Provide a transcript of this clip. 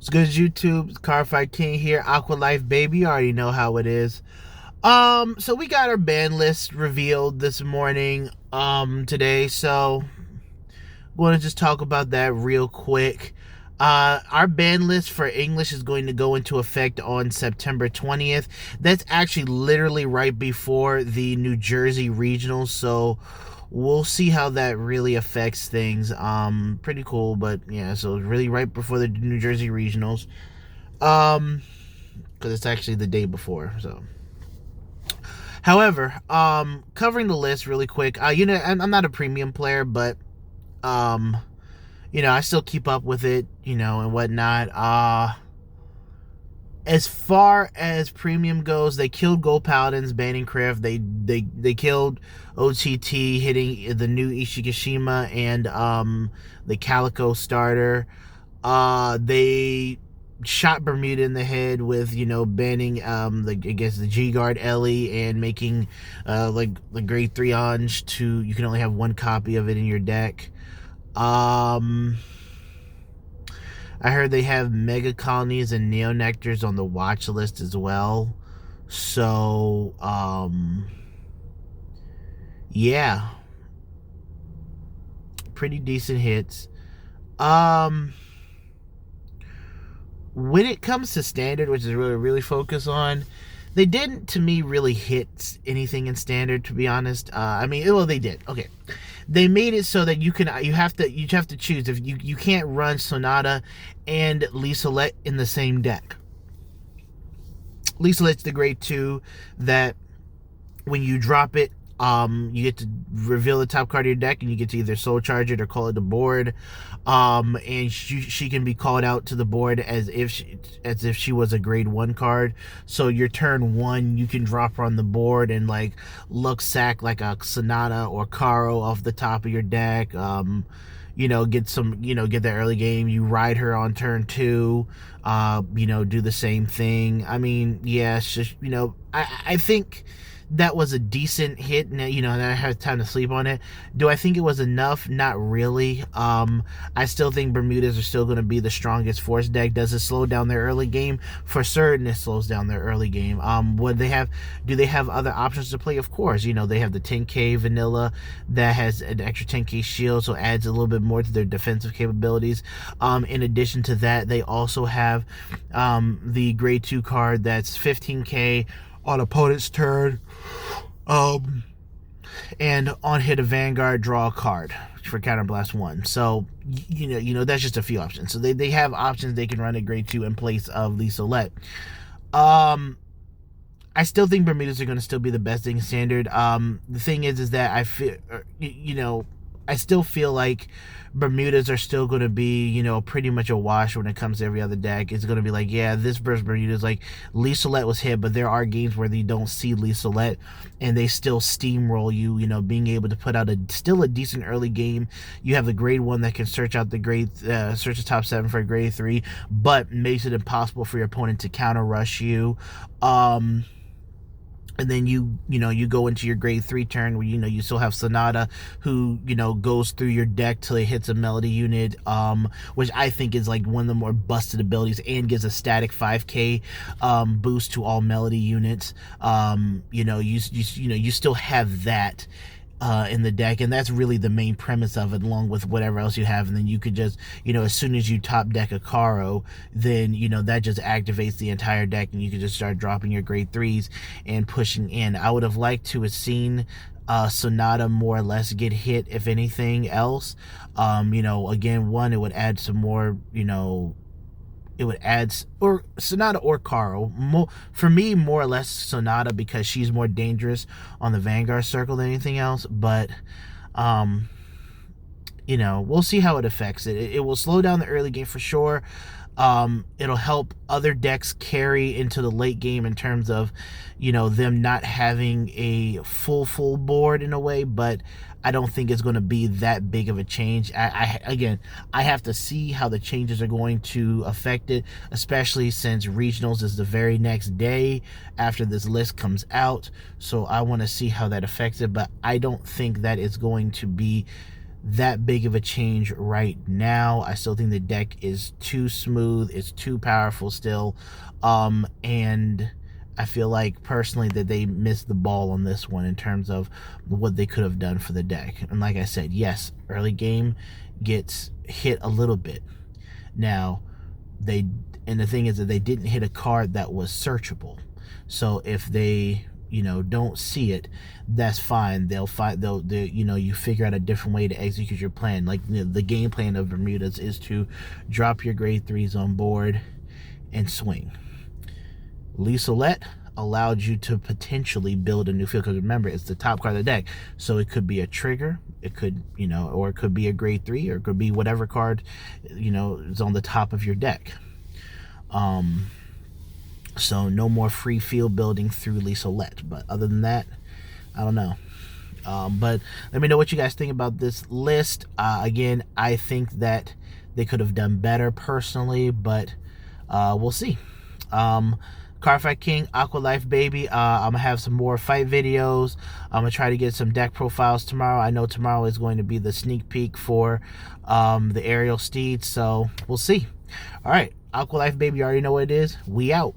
What's good, YouTube? It's Cardfight King here. Aqua Life, baby. You already know how it is. So we got our ban list revealed this morning, today. So want to just talk about that real quick. Our ban list for English is going to go into effect on September 20th. That's actually literally right before the New Jersey regionals. So we'll see how that really affects things. Pretty cool, but yeah, so really right before the New Jersey regionals. Because it's actually the day before. So, however, covering the list really quick. I'm not a premium player, but um, I still keep up with it, and whatnot. As far as premium goes, they killed Gold Paladins, banning Kriff. They killed OTT, hitting the new Ishikishima and the Calico starter. They shot Bermuda in the head with banning the G Guard Ellie and making like the grade 3 Anj to you can only have one copy of it in your deck. I heard they have mega colonies and neo nectars on the watch list as well. So, yeah, pretty decent hits. When it comes to standard, which is really focus on, they didn't to me really hit anything in standard, to be honest. Well, they did. Okay, they made it so that you have to choose if you can't run Sonata and Liselet in the same deck. Liselet's the grade 2 that when you drop it, you get to reveal the top card of your deck, and you get to either soul charge it or call it to board. And she can be called out to the board as if she was a grade 1 card. So your turn 1, you can drop her on the board and like luck sack like a Sonata or Caro off the top of your deck. Get that early game. You ride her on turn 2. Do the same thing. It's just I think that was a decent hit, and I had time to sleep on it. Do I think it was enough? Not really. I still think Bermudas are still going to be the strongest force deck. Does it slow down their early game? For certain, it slows down their early game. Do they have other options to play? Of course. They have the 10k vanilla that has an extra 10k shield, so adds a little bit more to their defensive capabilities. In addition to that, they also have the grade 2 card that's 15k on opponent's turn, and on hit of Vanguard, draw a card for Counterblast 1. So that's just a few options. So they have options. They can run a grade 2 in place of Liselet. I still think Bermudas are going to still be the best thing standard. The thing is that I feel, I still feel like Bermudas are still going to be, pretty much a wash when it comes to every other deck. It's going to be like, yeah, this versus Bermudas, like, Liselet was hit, but there are games where they don't see Liselet, and they still steamroll you, being able to put out still a decent early game. You have the grade 1 that can search out search the top 7 for a grade 3, but makes it impossible for your opponent to counter rush you. And then you go into your grade 3 turn where you still have Sonata, who goes through your deck till it hits a melody unit, which I think is like one of the more busted abilities, and gives a static 5k boost to all melody units. You still have that in the deck, and that's really the main premise of it, along with whatever else you have. And then you could just, as soon as you top deck a Caro, then that just activates the entire deck, and you could just start dropping your grade 3s and pushing in. I would have liked to have seen Sonata more or less get hit, if anything else. Again, one, it would add some more, it would add, or Sonata or Caro. For me, more or less Sonata, because she's more dangerous on the Vanguard circle than anything else. But we'll see how it affects it. It will slow down the early game for sure. It'll help other decks carry into the late game in terms of them not having a full board in a way, but I don't think it's going to be that big of a change. I have to see how the changes are going to affect it, especially since regionals is the very next day after this list comes out. So I want to see how that affects it, but I don't think that it's going to be that big of a change right now. I still think the deck is too smooth, it's too powerful still, and I feel like personally that they missed the ball on this one in terms of what they could have done for the deck. And like I said, yes, early game gets hit a little bit. Now, and the thing is that they didn't hit a card that was searchable. So if they, don't see it, that's fine. They'll you figure out a different way to execute your plan. Like the game plan of Bermudas is to drop your grade 3s on board and swing. Lisolette allowed you to potentially build a new field, because remember, it's the top card of the deck, so it could be a trigger, it could, or it could be a grade 3, or it could be whatever card, is on the top of your deck. So no more free field building through Lisolette, but other than that, I don't know. But let me know what you guys think about this list. Again, I think that they could have done better personally, but we'll see. Cardfight King, Aqua Life Baby. I'm gonna have some more fight videos. I'm gonna try to get some deck profiles tomorrow. I know tomorrow is going to be the sneak peek for the Aerial Steed, so we'll see. All right, Aqua Life Baby, you already know what it is. We out.